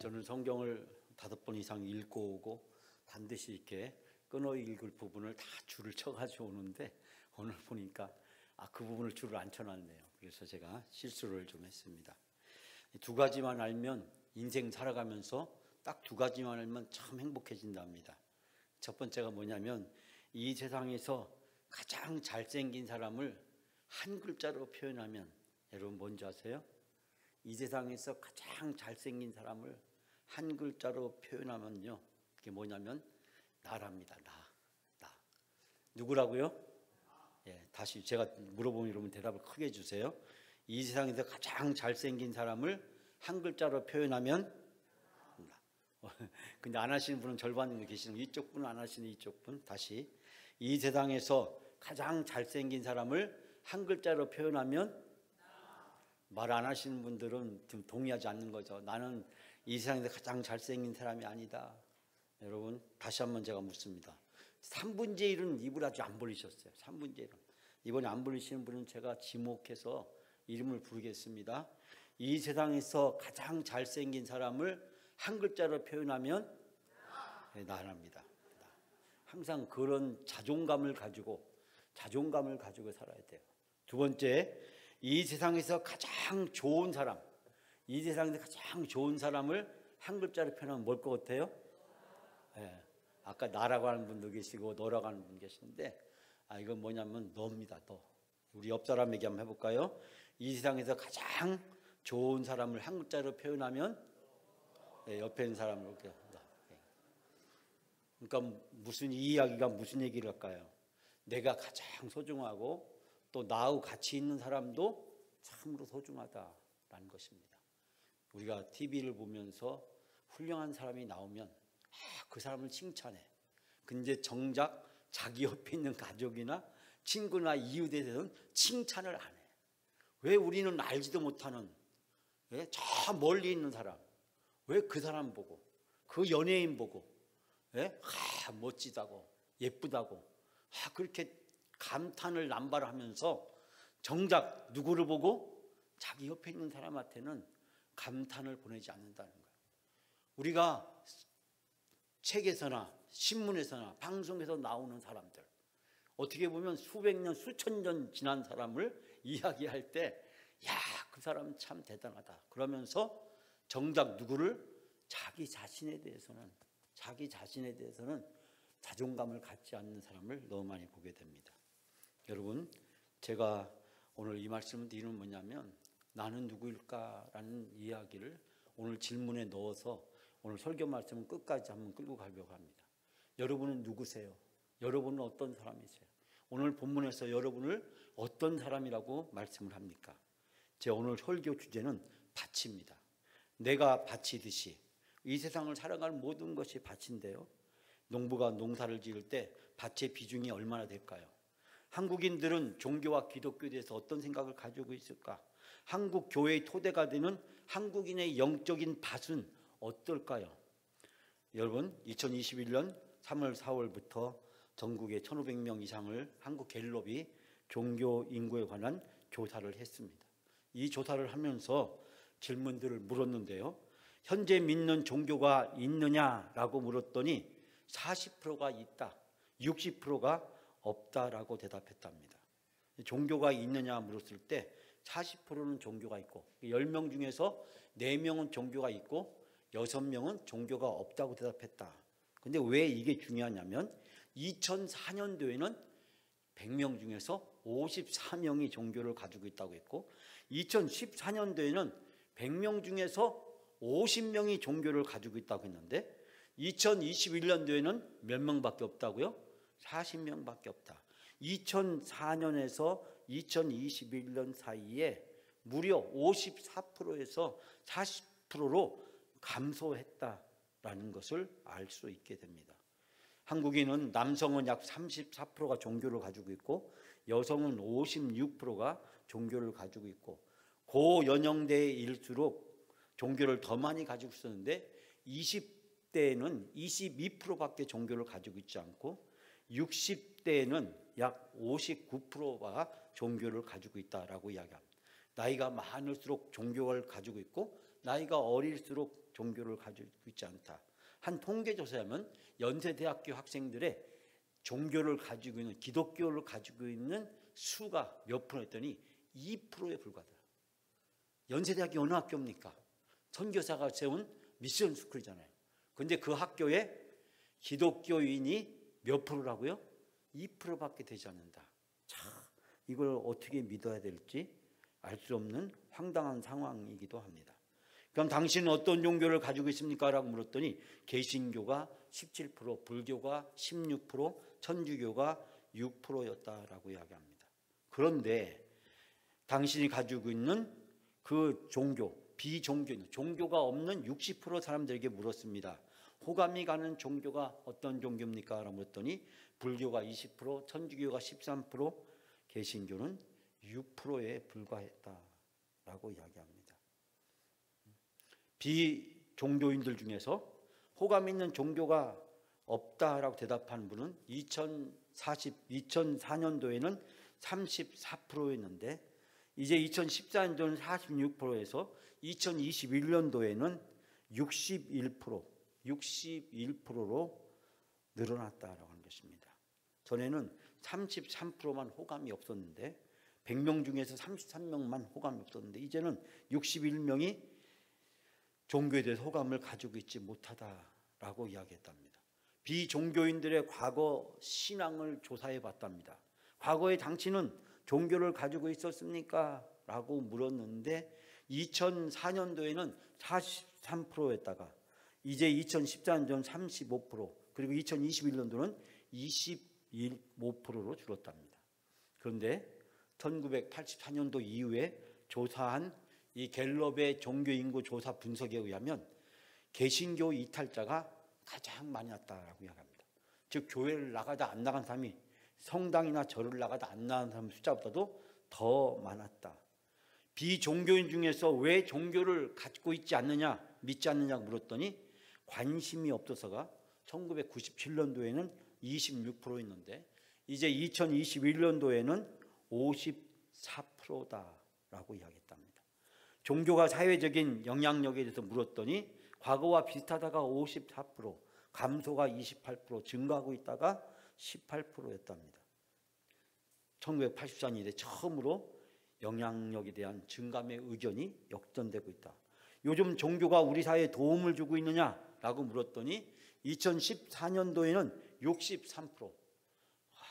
저는 성경을 5번 이상 읽고 오고 반드시 이렇게 끊어 읽을 부분을 다 줄을 쳐가지고 오는데 오늘 보니까 그 부분을 줄을 안 쳐놨네요. 그래서 제가 실수를 좀 했습니다. 2가지만 알면 인생 살아가면서 딱 2가지만 알면 참 행복해진답니다. 첫 번째가 뭐냐면 이 세상에서 가장 잘생긴 사람을 한 글자로 표현하면 여러분 뭔지 아세요? 이 세상에서 가장 잘생긴 사람을 한 글자로 표현하면요, 그게 뭐냐면 나랍니다. 나. 누구라고요? 예, 다시 제가 물어보면 여러분 대답을 크게 해주세요. 이 세상에서 가장 잘생긴 사람을 한 글자로 표현하면 나. 근데 안 하시는 분은 절반 정도 계시는 거, 이쪽 분은 안 하시는 이쪽 분. 다시, 이 세상에서 가장 잘생긴 사람을 한 글자로 표현하면 말 안 하시는 분들은 좀 동의하지 않는 거죠. 나는 이 세상에서 가장 잘생긴 사람이 아니다. 여러분 다시 한번 제가 묻습니다. 3분의 1은 입을 아주 안 벌리셨어요. 3분의 1은. 이번에 안 벌리시는 분은 제가 지목해서 이름을 부르겠습니다. 이 세상에서 가장 잘생긴 사람을 한 글자로 표현하면 나랍니다. 항상 그런 자존감을 가지고 살아야 돼요. 두 번째, 이 세상에서 가장 좋은 사람, 이 세상에서 가장 좋은 사람을 한 글자로 표현하면 뭘 것 같아요? 예, 아까 나라고 하는 분도 계시고 너라고 하는 분 계시는데 이건 뭐냐면 너입니다. 너. 우리 옆 사람에게 한번 해볼까요? 이 세상에서 가장 좋은 사람을 한 글자로 표현하면 옆에 있는 사람을 이렇게. 그러니까 무슨 이 이야기가 무슨 얘기를 할까요? 내가 가장 소중하고 또 나하고 같이 있는 사람도 참으로 소중하다라는 것입니다. 우리가 TV를 보면서 훌륭한 사람이 나오면 그 사람을 칭찬해. 근데 정작 자기 옆에 있는 가족이나 친구나 이웃에 대해서는 칭찬을 안 해. 왜 우리는 알지도 못하는 저 멀리 있는 사람, 왜 그 사람 보고 그 연예인 보고 멋지다고 예쁘다고 그렇게 감탄을 남발하면서 정작 누구를 보고 자기 옆에 있는 사람한테는 감탄을 보내지 않는다는 거예요. 우리가 책에서나 신문에서나 방송에서 나오는 사람들, 어떻게 보면 수백 년 수천 년 지난 사람을 이야기할 때 그 사람 참 대단하다 그러면서 정작 누구를 자기 자신에 대해서는 자존감을 갖지 않는 사람을 너무 많이 보게 됩니다. 여러분, 제가 오늘 이 말씀을 드리는 뭐냐면 나는 누구일까라는 이야기를 오늘 질문에 넣어서 오늘 설교 말씀은 끝까지 한번 끌고 가려고 합니다. 여러분은 누구세요? 여러분은 어떤 사람이세요? 오늘 본문에서 여러분을 어떤 사람이라고 말씀을 합니까? 제 오늘 설교 주제는 밭입니다. 내가 밭이듯이 이 세상을 살아가는 모든 것이 밭인데요. 농부가 농사를 지을 때 밭의 비중이 얼마나 될까요? 한국인들은 종교와 기독교에 대해서 어떤 생각을 가지고 있을까? 한국 교회의 토대가 되는 한국인의 영적인 밭은 어떨까요? 여러분, 2021년 3월 4월부터 전국에 1,500명 이상을 한국 갤럽이 종교 인구에 관한 조사를 했습니다. 이 조사를 하면서 질문들을 물었는데요. 현재 믿는 종교가 있느냐라고 물었더니 40%가 있다, 60%가 없다라고 대답했답니다. 종교가 있느냐 물었을 때 40%는 종교가 있고 10명 중에서 4명은 종교가 있고 6명은 종교가 없다고 대답했다. 근데 왜 이게 중요하냐면 2004년도에는 100명 중에서 54명이 종교를 가지고 있다고 했고 2014년도에는 100명 중에서 50명이 종교를 가지고 있다고 했는데 2021년도에는 몇 명밖에 없다고요? 40명밖에 없다. 2004년에서 2021년 사이에 무려 54%에서 40%로 감소했다라는 것을 알 수 있게 됩니다. 한국인은 남성은 약 34%가 종교를 가지고 있고 여성은 56%가 종교를 가지고 있고 고연령대일수록 종교를 더 많이 가지고 있었는데 20대에는 22%밖에 종교를 가지고 있지 않고 60대에는 약 59%가 종교를 가지고 있다라고 이야기합니다. 나이가 많을수록 종교를 가지고 있고 나이가 어릴수록 종교를 가지고 있지 않다. 한 통계조사하면 연세대학교 학생들의 종교를 가지고 있는, 기독교를 가지고 있는 수가 몇 프로 했더니 2%에 불과하더라. 연세대학이 어느 학교입니까? 선교사가 세운 미션 스쿨이잖아요. 그런데 그 학교에 기독교인이 몇 프로라고요? 2%밖에 되지 않는다. 참, 이걸 어떻게 믿어야 될지 알 수 없는 황당한 상황이기도 합니다. 그럼 당신은 어떤 종교를 가지고 있습니까? 라고 물었더니 개신교가 17%, 불교가 16%, 천주교가 6%였다라고 이야기합니다. 그런데 당신이 가지고 있는 그 종교, 비종교인, 종교가 없는 60% 사람들에게 물었습니다. 호감이 가는 종교가 어떤 종교입니까? 라고 물었더니 불교가 20%, 천주교가 13%, 개신교는 6%에 불과했다라고 이야기합니다. 비종교인들 중에서 호감 있는 종교가 없다라고 대답한 분은 2004년도에는 34%였는데 이제 2014년도는 46%에서 2021년도에는 61%로 늘어났다라고 하는 것입니다. 전에는 33%만 호감이 없었는데 100명 중에서 33명만 호감이 없었는데 이제는 61명이 종교에 대해서 호감을 가지고 있지 못하다라고 이야기했답니다. 비종교인들의 과거 신앙을 조사해 봤답니다. 과거에 당신은 종교를 가지고 있었습니까? 라고 물었는데 2004년도에는 43%였다가 이제 2014년도는 35% 그리고 2021년도는 25%로 줄었답니다. 그런데 1984년도 이후에 조사한 이 갤럽의 종교인구 조사 분석에 의하면 개신교 이탈자가 가장 많이 났다라고 이야기합니다. 즉 교회를 나가다 안 나간 사람이 성당이나 절을 나가다 안 나간 사람 숫자보다도 더 많았다. 비종교인 중에서 왜 종교를 갖고 있지 않느냐, 믿지 않느냐고 물었더니 관심이 없어서가 1997년도에는 26%였는데 이제 2021년도에는 54%다라고 이야기했답니다. 종교가 사회적인 영향력에 대해서 물었더니 과거와 비슷하다가 54%, 감소가 28%, 증가하고 있다가 18%였답니다. 1984년에 처음으로 영향력에 대한 증감의 의견이 역전되고 있다. 요즘 종교가 우리 사회에 도움을 주고 있느냐라고 물었더니 2014년도에는 63%,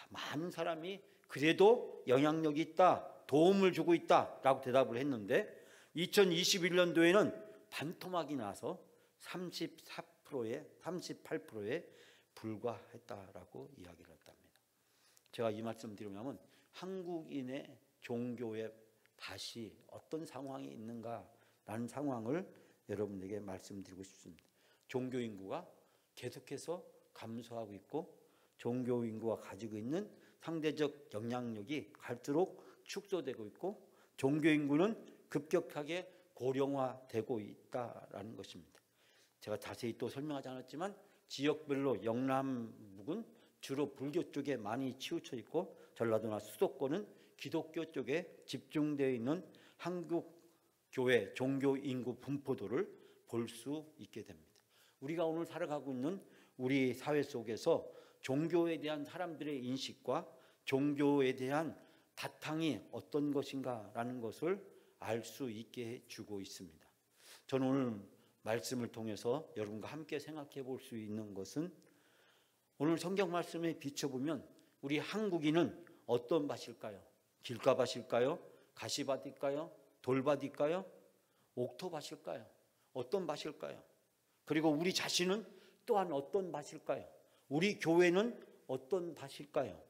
많은 사람이 그래도 영향력이 있다, 도움을 주고 있다라고 대답을 했는데 2021년도에는 반토막이 나서 38%에 불과했다라고 이야기를 했답니다. 제가 이 말씀 드리면 한국인의 종교에 다시 어떤 상황이 있는가라는 상황을 여러분에게 말씀드리고 싶습니다. 종교 인구가 계속해서 감소하고 있고 종교 인구가 가지고 있는 상대적 영향력이 갈수록 축소되고 있고 종교 인구는 급격하게 고령화되고 있다라는 것입니다. 제가 자세히 또 설명하지 않았지만 지역별로 영남북은 주로 불교 쪽에 많이 치우쳐 있고 전라도나 수도권은 기독교 쪽에 집중되어 있는 한국 교회 종교 인구 분포도를 볼 수 있게 됩니다. 우리가 오늘 살아가고 있는 우리 사회 속에서 종교에 대한 사람들의 인식과 종교에 대한 바탕이 어떤 것인가라는 것을 알 수 있게 해주고 있습니다. 저는 오늘 말씀을 통해서 여러분과 함께 생각해 볼 수 있는 것은 오늘 성경 말씀에 비춰보면 우리 한국인은 어떤 밭일까요? 길가밭일까요? 가시밭일까요? 돌밭일까요? 옥토밭일까요? 어떤 밭일까요? 그리고 우리 자신은 또한 어떤 밭일까요? 우리 교회는 어떤 밭일까요?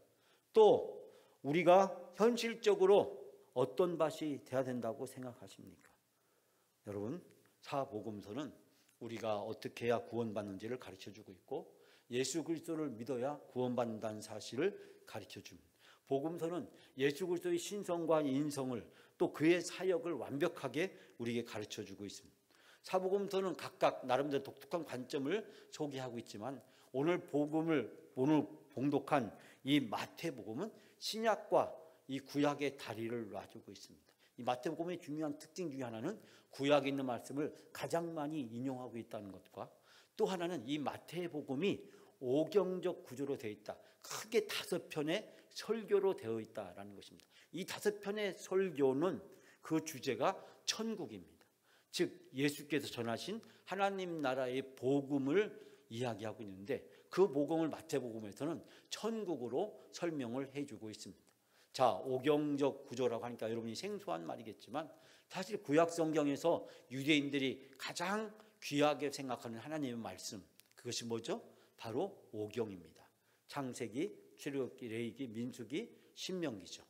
또 우리가 현실적으로 어떤 밭이 돼야 된다고 생각하십니까? 여러분, 사복음서는 우리가 어떻게 해야 구원받는지를 가르쳐주고 있고 예수 그리스도를 믿어야 구원받는다는 사실을 가르쳐줍니다. 복음서는 예수 그리스도의 신성과 인성을 또 그의 사역을 완벽하게 우리에게 가르쳐주고 있습니다. 사복음서는 각각 나름대로 독특한 관점을 소개하고 있지만 오늘 봉독한 이 마태복음은 신약과 이 구약의 다리를 놔주고 있습니다. 이 마태복음의 중요한 특징 중에 하나는 구약에 있는 말씀을 가장 많이 인용하고 있다는 것과 또 하나는 이 마태복음이 오경적 구조로 되어 있다. 크게 5편의 설교로 되어 있다라는 것입니다. 이 5편의 설교는 그 주제가 천국입니다. 즉 예수께서 전하신 하나님 나라의 복음을 이야기하고 있는데 그 복음을 마태복음에서는 천국으로 설명을 해주고 있습니다. 자, 오경적 구조라고 하니까 여러분이 생소한 말이겠지만 사실 구약 성경에서 유대인들이 가장 귀하게 생각하는 하나님의 말씀, 그것이 뭐죠? 바로 오경입니다. 창세기, 출애굽기, 레위기, 민수기, 신명기죠.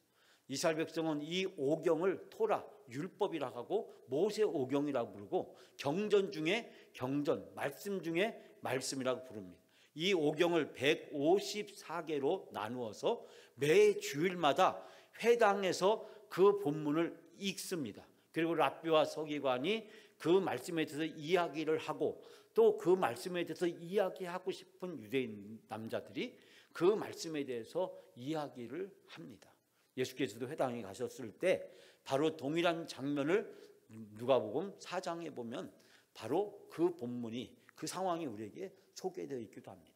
이스라엘 백성은 이 오경을 토라, 율법이라고 하고 모세 오경이라고 부르고 경전 중에 경전, 말씀 중에 말씀이라고 부릅니다. 이 오경을 154개로 나누어서 매 주일마다 회당에서 그 본문을 읽습니다. 그리고 랍비와 서기관이 그 말씀에 대해서 이야기를 하고 또 그 말씀에 대해서 이야기하고 싶은 유대인 남자들이 그 말씀에 대해서 이야기를 합니다. 예수께서도 회당에 가셨을 때 바로 동일한 장면을 누가복음 4장에 보면 바로 그 본문이 그 상황이 우리에게 소개되어 있기도 합니다.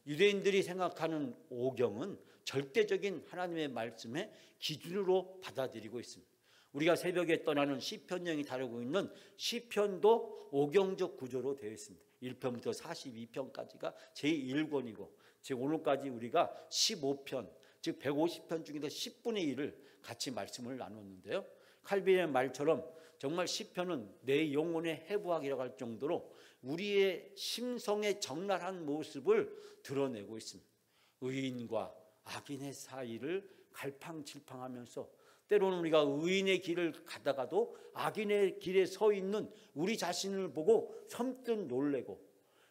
유대인들이 생각하는 오경은 절대적인 하나님의 말씀의 기준으로 받아들이고 있습니다. 우리가 새벽에 떠나는 시편령이 다루고 있는 시편도 오경적 구조로 되어 있습니다. 1편부터 42편까지가 제1권이고 즉 오늘까지 우리가 15편 즉 150편 중에서 10분의 1을 같이 말씀을 나눴는데요. 칼빈의 말처럼 정말 시편은 내 영혼의 해부학이라고 할 정도로 우리의 심성의 적나라한 모습을 드러내고 있습니다. 의인과 악인의 사이를 갈팡질팡하면서 때로는 우리가 의인의 길을 가다가도 악인의 길에 서 있는 우리 자신을 보고 섬뜩 놀래고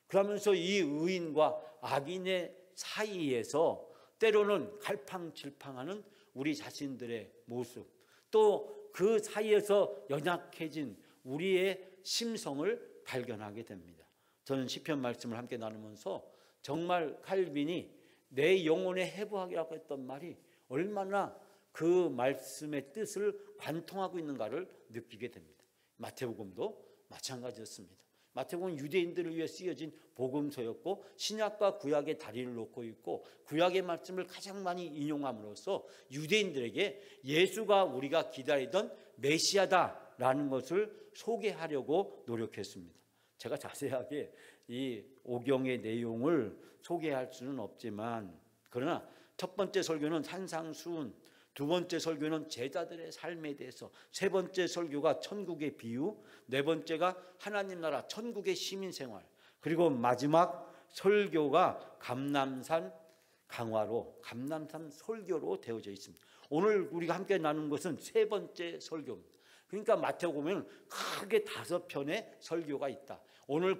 그러면서 이 의인과 악인의 사이에서 때로는 갈팡질팡하는 우리 자신들의 모습 또 그 사이에서 연약해진 우리의 심성을 발견하게 됩니다. 저는 시편 말씀을 함께 나누면서 정말 칼빈이 내 영혼의 해부학이라고 했던 말이 얼마나 그 말씀의 뜻을 관통하고 있는가를 느끼게 됩니다. 마태복음도 마찬가지였습니다. 마태복음은 유대인들을 위해 쓰여진 복음서였고 신약과 구약의 다리를 놓고 있고 구약의 말씀을 가장 많이 인용함으로써 유대인들에게 예수가 우리가 기다리던 메시아다라는 것을 소개하려고 노력했습니다. 제가 자세하게 이 오경의 내용을 소개할 수는 없지만 그러나 첫 번째 설교는 산상수훈, 두 번째 설교는 제자들의 삶에 대해서, 세 번째 설교가 천국의 비유, 네 번째가 하나님 나라 천국의 시민생활, 그리고 마지막 설교가 감람산 강화로 감람산 설교로 되어져 있습니다. 오늘 우리가 함께 나눈 것은 세 번째 설교입니다. 그러니까 마태복음에는 크게 5편의 설교가 있다. 오늘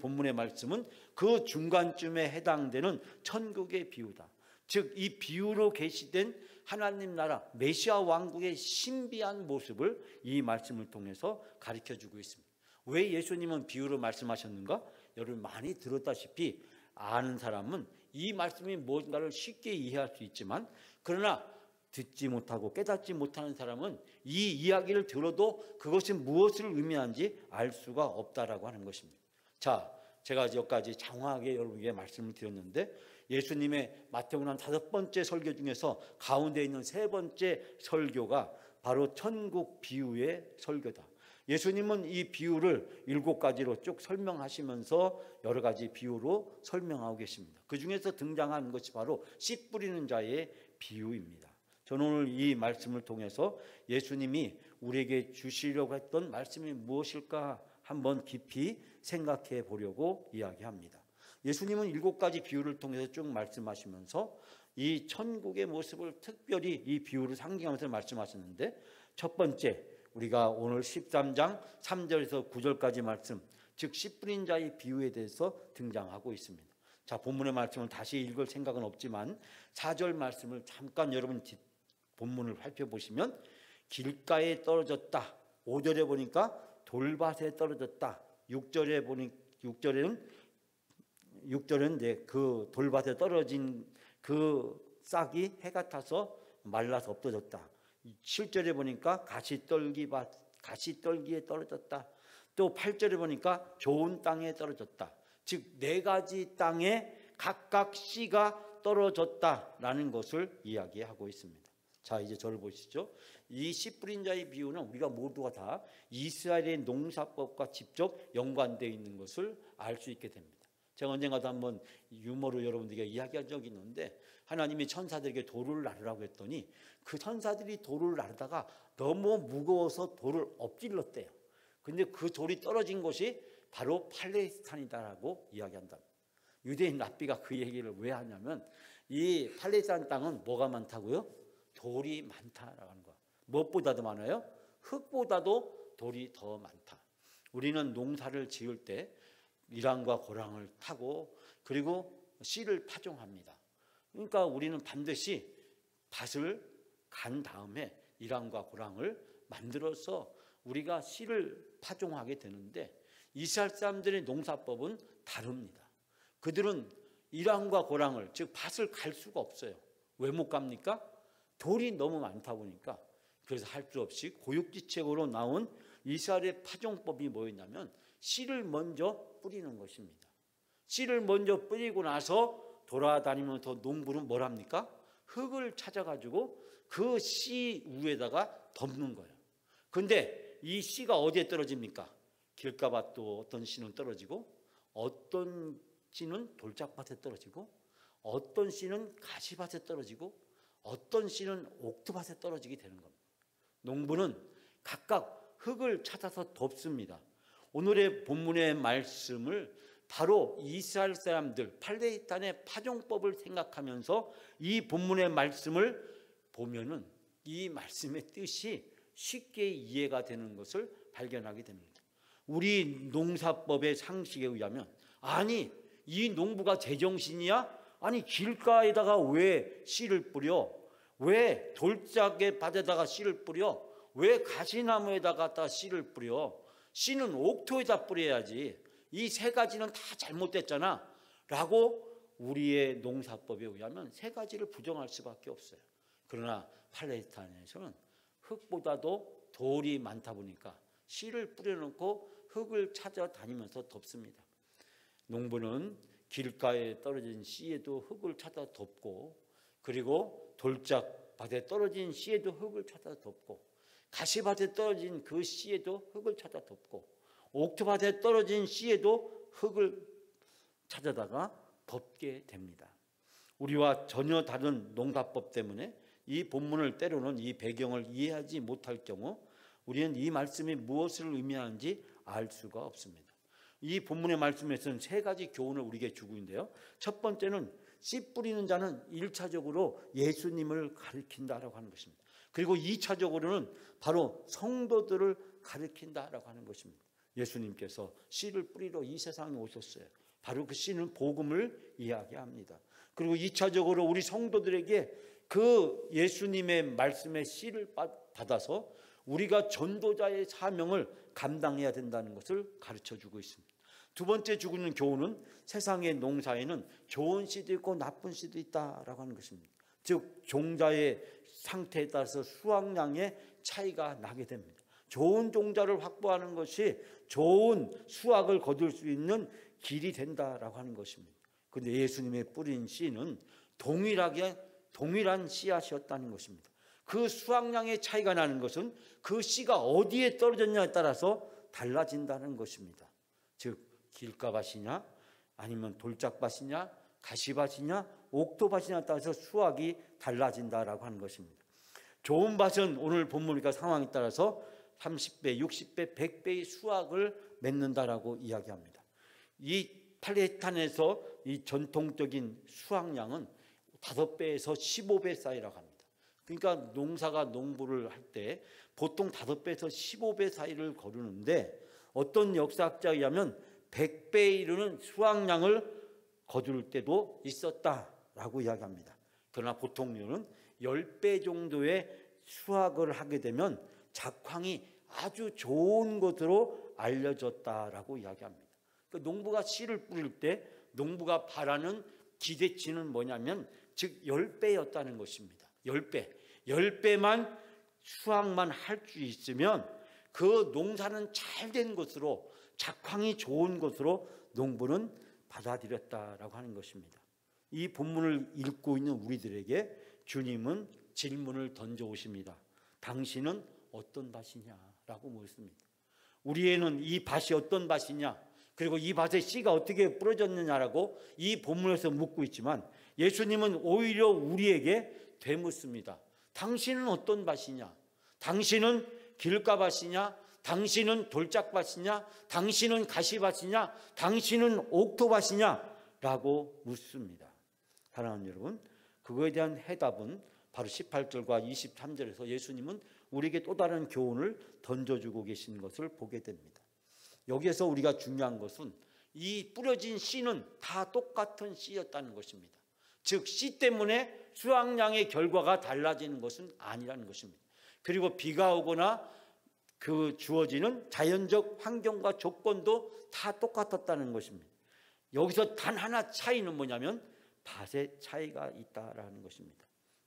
본문의 말씀은 그 중간쯤에 해당되는 천국의 비유다. 즉 이 비유로 계시된 하나님 나라 메시아 왕국의 신비한 모습을 이 말씀을 통해서 가르쳐주고 있습니다. 왜 예수님은 비유로 말씀하셨는가? 여러분 많이 들었다시피 아는 사람은 이 말씀이 뭔가를 쉽게 이해할 수 있지만 그러나 듣지 못하고 깨닫지 못하는 사람은 이 이야기를 들어도 그것이 무엇을 의미하는지 알 수가 없다라고 하는 것입니다. 자, 제가 여기까지 장황하게 여러분에게 말씀을 드렸는데 예수님의 마태복음 5번째 설교 중에서 가운데 있는 세 번째 설교가 바로 천국 비유의 설교다. 예수님은 이 비유를 7가지로 쭉 설명하시면서 여러 가지 비유로 설명하고 계십니다. 그 중에서 등장하는 것이 바로 씨 뿌리는 자의 비유입니다. 저는 오늘 이 말씀을 통해서 예수님이 우리에게 주시려고 했던 말씀이 무엇일까 한번 깊이 생각해 보려고 이야기합니다. 예수님은 7가지 비유를 통해서 쭉 말씀하시면서 이 천국의 모습을 특별히 이 비유를 상징하면서 말씀하셨는데 첫 번째 우리가 오늘 13장 3절에서 9절까지 말씀 즉 씨 뿌린 자의 비유에 대해서 등장하고 있습니다. 자, 본문의 말씀을 다시 읽을 생각은 없지만 4절 말씀을 잠깐 여러분 본문을 살펴보시면 길가에 떨어졌다. 5절에 보니까 돌밭에 떨어졌다. 6절에는 그 돌밭에 떨어진 그 싹이 해가 타서 말라서 없어졌다. 7절에 보니까 가시떨기에 떨어졌다. 또 8절에 보니까 좋은 땅에 떨어졌다. 즉 4가지 땅에 각각 씨가 떨어졌다라는 것을 이야기하고 있습니다. 자, 이제 저를 보시죠. 이 씨 뿌린 자의 비유는 우리가 모두가 다 이스라엘의 농사법과 직접 연관되어 있는 것을 알 수 있게 됩니다. 제가 언젠가도 한번 유머로 여러분들에게 이야기한 적이 있는데, 하나님이 천사들에게 돌을 나르라고 했더니 그 천사들이 돌을 나르다가 너무 무거워서 돌을 엎질렀대요. 근데 그 돌이 떨어진 곳이 바로 팔레스타인이다라고 이야기한다. 유대인 랍비가 그 얘기를 왜 하냐면, 이 팔레스타인 땅은 뭐가 많다고요? 돌이 많다라고 하는 거야. 무엇보다도 많아요? 흙보다도 돌이 더 많다. 우리는 농사를 지을 때 이랑과 고랑을 타고 그리고 씨를 파종합니다. 그러니까 우리는 반드시 밭을 간 다음에 이랑과 고랑을 만들어서 우리가 씨를 파종하게 되는데, 이스라엘 사람들의 농사법은 다릅니다. 그들은 이랑과 고랑을, 즉 밭을 갈 수가 없어요. 왜 못 갑니까? 돌이 너무 많다 보니까. 그래서 할 수 없이 고육지책으로 나온 이스라엘의 파종법이 뭐였냐면 씨를 먼저 뿌리는 것입니다. 씨를 먼저 뿌리고 나서 돌아다니면서 농부는 뭘 합니까? 흙을 찾아가지고 그 씨 위에다가 덮는 거예요. 근데 이 씨가 어디에 떨어집니까? 길가밭도 어떤 씨는 떨어지고, 어떤 씨는 돌짝밭에 떨어지고, 어떤 씨는 가시밭에 떨어지고, 어떤 씨는 옥토밭에 떨어지게 되는 겁니다. 농부는 각각 흙을 찾아서 덮습니다. 오늘의 본문의 말씀을 바로 이스라엘 사람들 팔레스타인의 파종법을 생각하면서 이 본문의 말씀을 보면은 이 말씀의 뜻이 쉽게 이해가 되는 것을 발견하게 됩니다. 우리 농사법의 상식에 의하면, 아니 이 농부가 제정신이야? 아니 길가에다가 왜 씨를 뿌려? 왜 돌짝의 밭에다가 씨를 뿌려? 왜 가시나무에다가 씨를 뿌려? 씨는 옥토에다 뿌려야지. 이 3가지는 다 잘못됐잖아 라고 우리의 농사법에 의하면 3가지를 부정할 수밖에 없어요. 그러나 팔레스타인에서는 흙보다도 돌이 많다 보니까 씨를 뿌려놓고 흙을 찾아다니면서 덮습니다. 농부는 길가에 떨어진 씨에도 흙을 찾아 덮고, 그리고 돌짝밭에 떨어진 씨에도 흙을 찾아 덮고, 가시밭에 떨어진 그 씨에도 흙을 찾아 덮고, 옥토밭에 떨어진 씨에도 흙을 찾아다가 덮게 됩니다. 우리와 전혀 다른 농사법 때문에 이 본문을 때로는 이 배경을 이해하지 못할 경우 우리는 이 말씀이 무엇을 의미하는지 알 수가 없습니다. 이 본문의 말씀에서는 3가지 교훈을 우리에게 주고 있는데요. 첫 번째는 씨 뿌리는 자는 1차적으로 예수님을 가리킨다라고 하는 것입니다. 그리고 2차적으로는 바로 성도들을 가리킨다라고 하는 것입니다. 예수님께서 씨를 뿌리러 이 세상에 오셨어요. 바로 그 씨는 복음을 이야기합니다. 그리고 2차적으로 우리 성도들에게 그 예수님의 말씀의 씨를 받아서 우리가 전도자의 사명을 감당해야 된다는 것을 가르쳐주고 있습니다. 두 번째 주고 있는 교훈은 세상의 농사에는 좋은 씨도 있고 나쁜 씨도 있다라고 하는 것입니다. 즉 종자의 상태에 따라서 수확량의 차이가 나게 됩니다. 좋은 종자를 확보하는 것이 좋은 수확을 거둘 수 있는 길이 된다라고 하는 것입니다. 그런데 예수님의 뿌린 씨는 동일한 씨앗이었다는 것입니다. 그 수확량의 차이가 나는 것은 그 씨가 어디에 떨어졌냐에 따라서 달라진다는 것입니다. 즉 길가밭이냐 아니면 돌짝밭이냐 가시밭이냐 옥토밭이냐에 따라서 수확이 달라진다라고 하는 것입니다. 좋은 밭은 오늘 본문이니까 상황에 따라서 30배, 60배, 100배의 수확을 맺는다라고 이야기합니다. 이 팔레스타인에서 이 전통적인 수확량은 5배에서 15배 사이라고 합니다. 그러니까 농부를 할 때 보통 5배에서 15배 사이를 거두는데, 어떤 역사학자에 의하면 100배에 이르는 수확량을 거둘 때도 있었다라고 이야기합니다. 그러나 보통률은 10배 정도의 수확을 하게 되면 작황이 아주 좋은 것으로 알려졌다라고 이야기합니다. 그러니까 농부가 씨를 뿌릴 때 농부가 바라는 기대치는 뭐냐면 즉 10배였다는 것입니다. 10배만 수확만 할 수 있으면 그 농사는 잘된 것으로, 작황이 좋은 것으로 농부는 받아들였다라고 하는 것입니다. 이 본문을 읽고 있는 우리들에게 주님은 질문을 던져오십니다. 당신은 어떤 밭이냐라고 묻습니다. 우리에는 이 밭이 어떤 밭이냐, 그리고 이 밭에 씨가 어떻게 뿌려졌느냐라고 이 본문에서 묻고 있지만, 예수님은 오히려 우리에게 되묻습니다. 당신은 어떤 밭이냐? 당신은 길가밭이냐? 당신은 돌짝밭이냐? 당신은 가시밭이냐? 당신은 옥토밭이냐? 라고 묻습니다. 사랑하는 여러분, 그거에 대한 해답은 바로 18절과 23절에서 예수님은 우리에게 또 다른 교훈을 던져주고 계신 것을 보게 됩니다. 여기에서 우리가 중요한 것은 이 뿌려진 씨는 다 똑같은 씨였다는 것입니다. 즉, 씨 때문에 수확량의 결과가 달라지는 것은 아니라는 것입니다. 그리고 비가 오거나 그 주어지는 자연적 환경과 조건도 다 똑같았다는 것입니다. 여기서 단 하나 차이는 뭐냐면 밭의 차이가 있다라는 것입니다.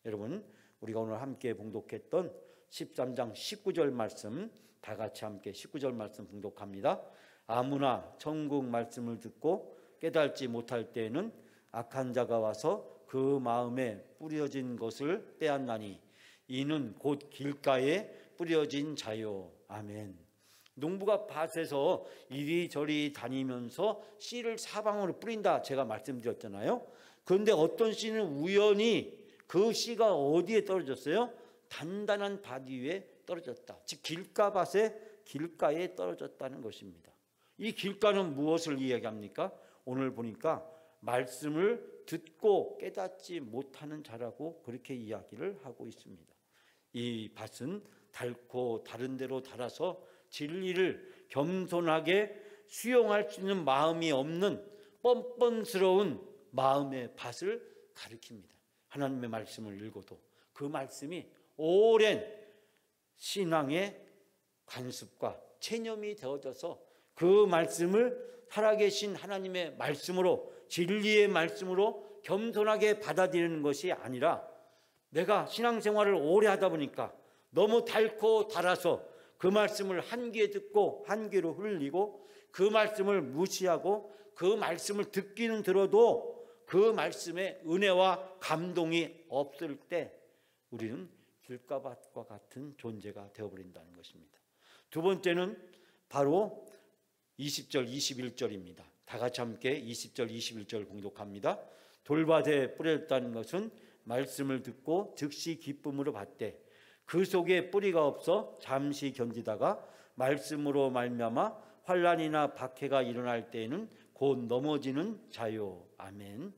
여러분, 우리가 오늘 함께 봉독했던 13장 19절 말씀, 다 같이 함께 19절 말씀 봉독합니다. 아무나 천국 말씀을 듣고 깨달지 못할 때에는 악한 자가 와서 그 마음에 뿌려진 것을 빼앗나니 이는 곧 길가에 뿌려진 자요. 아멘. 농부가 밭에서 이리저리 다니면서 씨를 사방으로 뿌린다, 제가 말씀드렸잖아요. 그런데 어떤 씨는 우연히 그 씨가 어디에 떨어졌어요? 단단한 밭 위에 떨어졌다. 즉, 길가에 떨어졌다는 것입니다. 이 길가는 무엇을 이야기합니까? 오늘 보니까 말씀을 듣고 깨닫지 못하는 자라고 그렇게 이야기를 하고 있습니다. 이 밭은 닳고 다른 데로 닳아서 진리를 겸손하게 수용할 수 있는 마음이 없는 뻔뻔스러운 마음의 밭을 가리킵니다. 하나님의 말씀을 읽어도 그 말씀이 오랜 신앙의 관습과 체념이 되어져서 그 말씀을 살아계신 하나님의 말씀으로, 진리의 말씀으로 겸손하게 받아들이는 것이 아니라, 내가 신앙생활을 오래 하다 보니까 너무 닳고 닳아서 그 말씀을 한 귀에 듣고 한 귀로 흘리고 그 말씀을 무시하고 그 말씀을 듣기는 들어도 그 말씀에 은혜와 감동이 없을 때 우리는 길가밭과 같은 존재가 되어버린다는 것입니다. 두 번째는 바로 20절 21절입니다. 다 같이 함께 20절 21절 공독합니다. 돌밭에 뿌렸다는 것은 말씀을 듣고 즉시 기쁨으로 받되 그 속에 뿌리가 없어 잠시 견디다가 말씀으로 말미암아 환난이나 박해가 일어날 때에는 곧 넘어지는 자요. 아멘.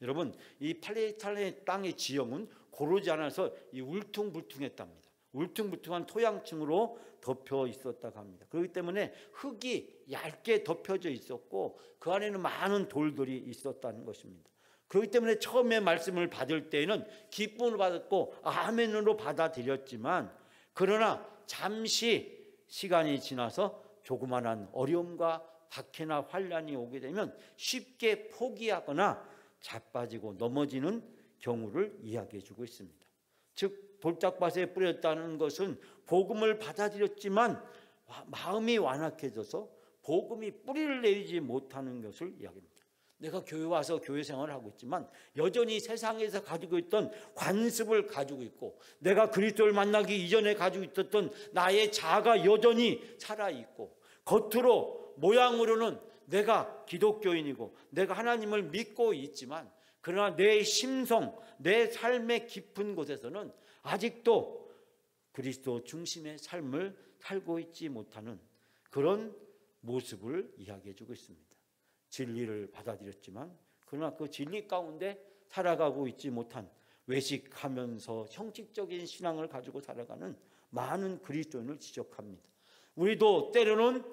여러분, 이 팔레스타인의 땅의 지형은 고르지 않아서 이 울퉁불퉁했답니다. 울퉁불퉁한 토양층으로 덮여 있었다고 합니다. 그렇기 때문에 흙이 얇게 덮여져 있었고 그 안에는 많은 돌들이 있었다는 것입니다. 그렇기 때문에 처음에 말씀을 받을 때에는 기쁨을 받았고 아멘으로 받아들였지만, 그러나 잠시 시간이 지나서 조그만한 어려움과 박해나 환난이 오게 되면 쉽게 포기하거나 자빠지고 넘어지는 경우를 이야기해 주고 있습니다. 즉, 돌짝밭에 뿌렸다는 것은 복음을 받아들였지만 마음이 완악해져서 복음이 뿌리를 내리지 못하는 것을 이야기합니다. 내가 교회 와서 교회 생활을 하고 있지만 여전히 세상에서 가지고 있던 관습을 가지고 있고, 내가 그리스도를 만나기 이전에 가지고 있었던 나의 자아가 여전히 살아있고, 겉으로 모양으로는 내가 기독교인이고 내가 하나님을 믿고 있지만, 그러나 내 심성, 내 삶의 깊은 곳에서는 아직도 그리스도 중심의 삶을 살고 있지 못하는 그런 모습을 이야기해 주고 있습니다. 진리를 받아들였지만 그러나 그 진리 가운데 살아가고 있지 못한, 외식하면서 형식적인 신앙을 가지고 살아가는 많은 그리스도인을 지적합니다. 우리도 때로는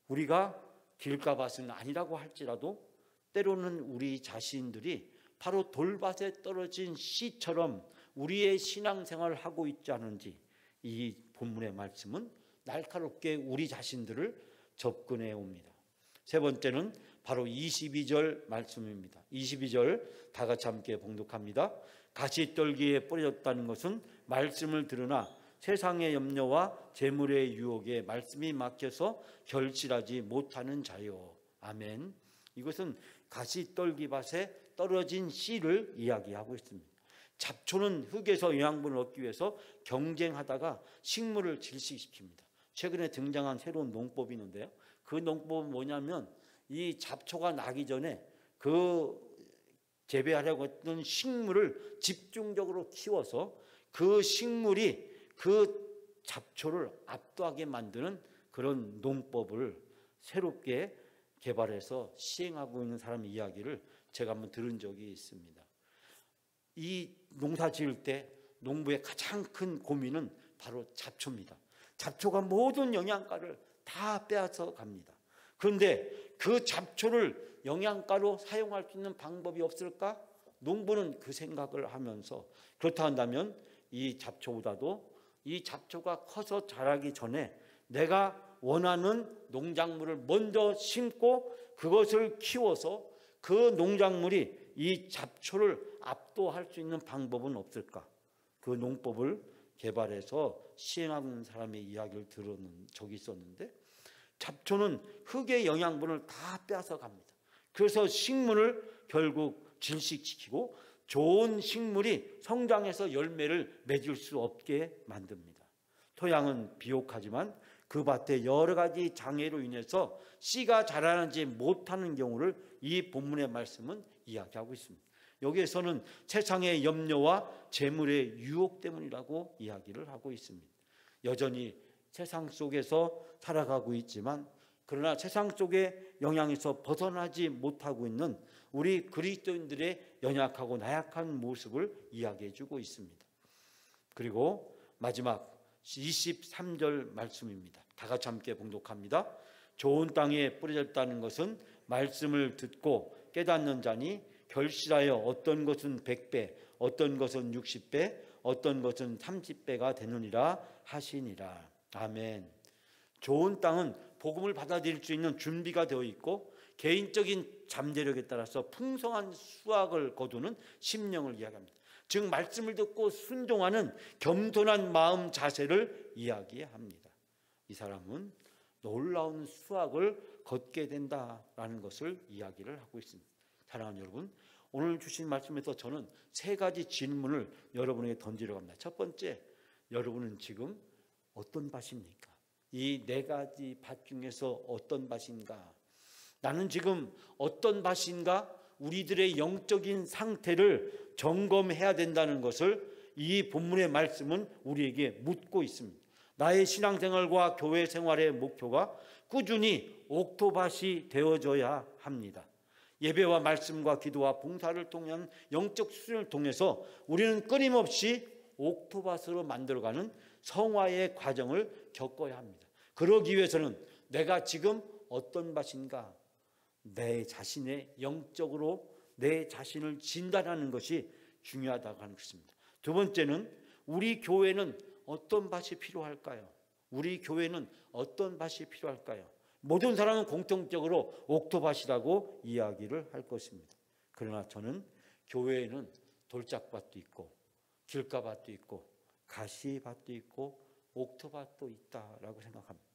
우리가 길가밭은 아니라고 할지라도 때로는 우리 자신들이 바로 돌밭에 떨어진 씨처럼 우리의 신앙생활을 하고 있지 않은지 이 본문의 말씀은 날카롭게 우리 자신들을 접근해 옵니다. 세 번째는 바로 22절 말씀입니다. 22절 다 같이 함께 봉독합니다. 가시떨기에 뿌려졌다는 것은 말씀을 들으나 세상의 염려와 재물의 유혹에 말씀이 막혀서 결실하지 못하는 자요. 아멘. 이것은 가시떨기밭에 떨어진 씨를 이야기하고 있습니다. 잡초는 흙에서 영양분을 얻기 위해서 경쟁하다가 식물을 질식시킵니다. 최근에 등장한 새로운 농법이 있는데요. 그 농법은 뭐냐면 이 잡초가 나기 전에 그 재배하려고 했던 식물을 집중적으로 키워서 그 식물이 그 잡초를 압도하게 만드는 그런 농법을 새롭게 개발해서 시행하고 있는 사람 이야기를 제가 한번 들은 적이 있습니다. 이 농사 지을 때 농부의 가장 큰 고민은 바로 잡초입니다. 잡초가 모든 영양가를 다 빼앗아 갑니다. 그런데 그 잡초를 영양가로 사용할 수 있는 방법이 없을까? 농부는 그 생각을 하면서 그렇다 한다면 이 잡초보다도 이 잡초가 커서 자라기 전에 내가 원하는 농작물을 먼저 심고 그것을 키워서 그 농작물이 이 잡초를 압도할 수 있는 방법은 없을까? 그 농법을 개발해서 시행하는 사람의 이야기를 들은 적이 있었는데 잡초는 흙의 영양분을 다 빼앗아 갑니다. 그래서 식물을 결국 질식시키고 좋은 식물이 성장해서 열매를 맺을 수 없게 만듭니다. 토양은 비옥하지만 그 밭에 여러 가지 장애로 인해서 씨가 자라나지 못하는 경우를 이 본문의 말씀은 이야기하고 있습니다. 여기에서는 세상의 염려와 재물의 유혹 때문이라고 이야기를 하고 있습니다. 여전히 세상 속에서 살아가고 있지만 그러나 세상 속의 영향에서 벗어나지 못하고 있는 우리 그리스도인들의 연약하고 나약한 모습을 이야기해 주고 있습니다. 그리고 마지막 23절 말씀입니다. 다 같이 함께 봉독합니다. 좋은 땅에 뿌려졌다는 것은 말씀을 듣고 깨닫는 자니 결실하여 어떤 것은 100배, 어떤 것은 60배, 어떤 것은 30배가 되느니라 하시니라. 아멘. 좋은 땅은 복음을 받아들일 수 있는 준비가 되어 있고 개인적인 잠재력에 따라서 풍성한 수확을 거두는 심령을 이야기합니다. 즉 말씀을 듣고 순종하는 겸손한 마음 자세를 이야기합니다. 이 사람은 놀라운 수확을 걷게 된다라는 것을 이야기를 하고 있습니다. 사랑하는 여러분, 오늘 주신 말씀에서 저는 세 가지 질문을 여러분에게 던지려고 합니다. 첫 번째, 여러분은 지금 어떤 밭입니까? 이 네 가지 밭 중에서 어떤 밭인가? 나는 지금 어떤 밭인가? 우리들의 영적인 상태를 점검해야 된다는 것을 이 본문의 말씀은 우리에게 묻고 있습니다. 나의 신앙생활과 교회 생활의 목표가 꾸준히 옥토밭이 되어져야 합니다. 예배와 말씀과 기도와 봉사를 통한 영적 수련을 통해서 우리는 끊임없이 옥토밭으로 만들어가는 성화의 과정을 겪어야 합니다. 그러기 위해서는 내가 지금 어떤 밭인가? 내 자신의 영적으로 내 자신을 진단하는 것이 중요하다고 하는 것입니다. 두 번째는 우리 교회는 어떤 밭이 필요할까요? 우리 교회는 어떤 밭이 필요할까요? 모든 사람은 공통적으로 옥토밭이라고 이야기를 할 것입니다. 그러나 저는 교회에는 돌짝밭도 있고 길가밭도 있고 가시밭도 있고 옥토밭도 있다라고 생각합니다.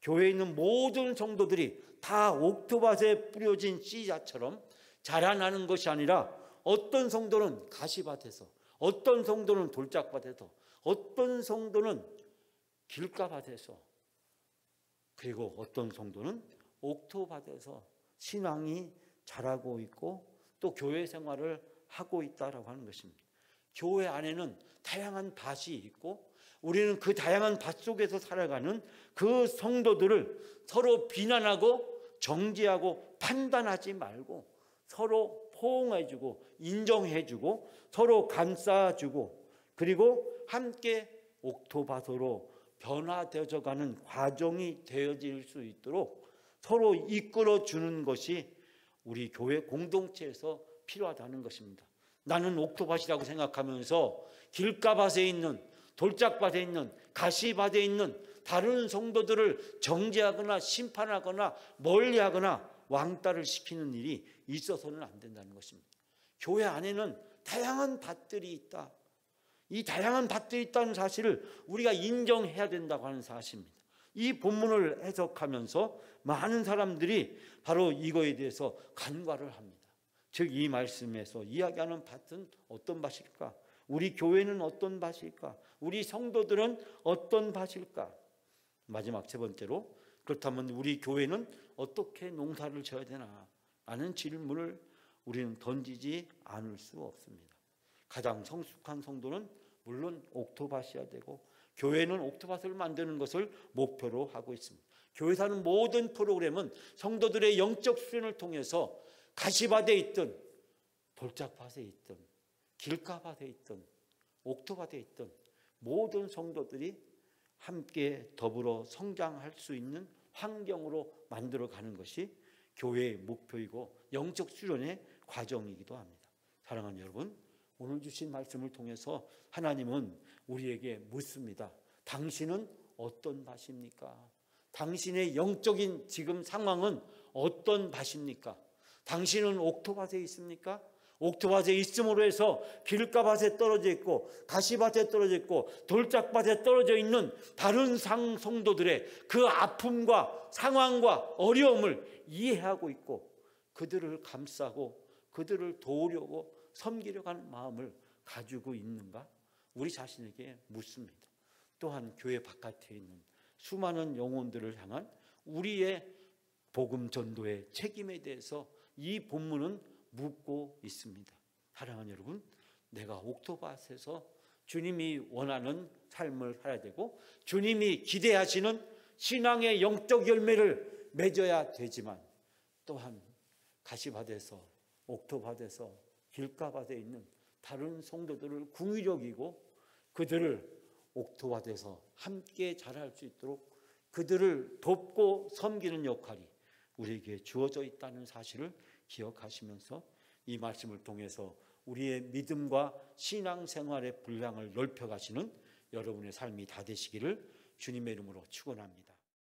교회에 있는 모든 성도들이 다 옥토밭에 뿌려진 씨앗처럼 자라나는 것이 아니라 어떤 성도는 가시밭에서, 어떤 성도는 돌짝밭에서, 어떤 성도는 길가밭에서, 그리고 어떤 성도는 옥토밭에서 신앙이 자라고 있고 또 교회 생활을 하고 있다라고 하는 것입니다. 교회 안에는 다양한 밭이 있고 우리는 그 다양한 밭 속에서 살아가는 그 성도들을 서로 비난하고 정죄하고 판단하지 말고 서로 포옹해주고 인정해주고 서로 감싸주고 그리고 함께 옥토밭으로 변화되어가는 과정이 되어질 수 있도록 서로 이끌어주는 것이 우리 교회 공동체에서 필요하다는 것입니다. 나는 옥토밭이라고 생각하면서 길가밭에 있는 돌짝밭에 있는 가시밭에 있는 다른 성도들을 정죄하거나 심판하거나 멀리하거나 왕따를 시키는 일이 있어서는 안 된다는 것입니다. 교회 안에는 다양한 밭들이 있다. 이 다양한 밭들이 있다는 사실을 우리가 인정해야 된다고 하는 사실입니다. 이 본문을 해석하면서 많은 사람들이 바로 이거에 대해서 간과를 합니다. 즉 이 말씀에서 이야기하는 밭은 어떤 밭일까? 우리 교회는 어떤 밭일까? 우리 성도들은 어떤 밭일까? 마지막 세 번째로, 그렇다면 우리 교회는 어떻게 농사를 져야 되나? 라는 질문을 우리는 던지지 않을 수 없습니다. 가장 성숙한 성도는 물론 옥토밭이어야 되고, 교회는 옥토밭을 만드는 것을 목표로 하고 있습니다. 교회에서 하는 모든 프로그램은 성도들의 영적 수련을 통해서 가시밭에 있든 돌짝밭에 있든 길가밭에 있든 옥토밭에 있든 모든 성도들이 함께 더불어 성장할 수 있는 환경으로 만들어가는 것이 교회의 목표이고 영적 수련의 과정이기도 합니다. 사랑하는 여러분, 오늘 주신 말씀을 통해서 하나님은 우리에게 묻습니다. 당신은 어떤 밭입니까? 당신의 영적인 지금 상황은 어떤 밭입니까? 당신은 옥토밭에 있습니까? 옥토밭에 있음으로 해서 길가밭에 떨어져 있고 가시밭에 떨어져 있고 돌짝밭에 떨어져 있는 다른 성도들의 그 아픔과 상황과 어려움을 이해하고 있고 그들을 감싸고 그들을 도우려고 섬기려고 하는 마음을 가지고 있는가? 우리 자신에게 묻습니다. 또한 교회 바깥에 있는 수많은 영혼들을 향한 우리의 복음 전도의 책임에 대해서 이 본문은 묻고 있습니다. 사랑하는 여러분, 내가 옥토밭에서 주님이 원하는 삶을 살아야 되고 주님이 기대하시는 신앙의 영적 열매를 맺어야 되지만, 또한 가시밭에서 옥토밭에서 길가밭에 있는 다른 성도들을 궁히 여기고 그들을 옥토밭에서 함께 자랄 수 있도록 그들을 돕고 섬기는 역할이 우리에게 주어져 있다는 사실을 기억하시면서 이 말씀을 통해서 우리의 믿음과 신앙생활의 분량을 넓혀가시는 여러분의 삶이 다 되시기를 주님의 이름으로 축원합니다.